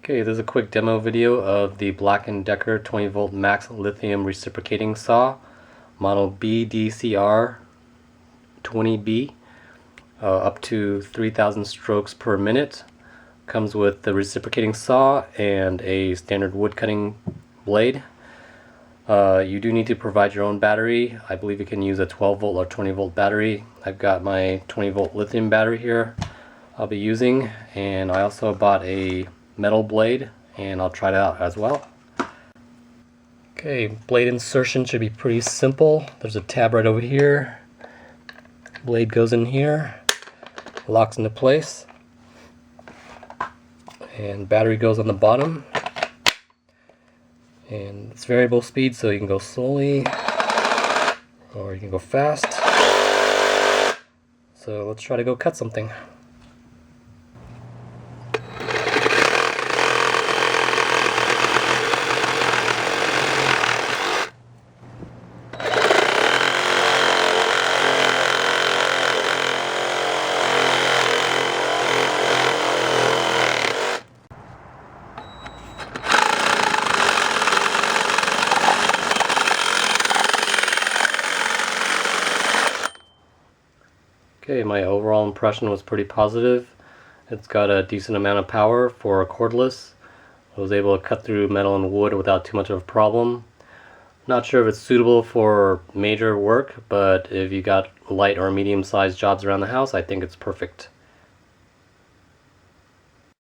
Okay, this is a quick demo video of the Black & Decker 20 volt Max Lithium Reciprocating Saw, model BDCR 20B, up to 3,000 strokes per minute. Comes with the reciprocating saw and a standard wood cutting blade. You do need to provide your own battery. I believe you can use a 12 volt or 20 volt battery. I've got my 20 volt lithium battery here I'll be using, and I also bought a metal blade and I'll try it out as well. Okay, blade insertion should be pretty simple. There's a tab right over here. Blade goes in here, locks into place, and battery goes on the bottom. And it's variable speed, so you can go slowly or you can go fast. So let's try to go cut something. Okay, my overall impression was pretty positive. It's got a decent amount of power for a cordless. I was able to cut through metal and wood without too much of a problem. Not sure if it's suitable for major work, but if you got light or medium-sized jobs around the house, I think it's perfect.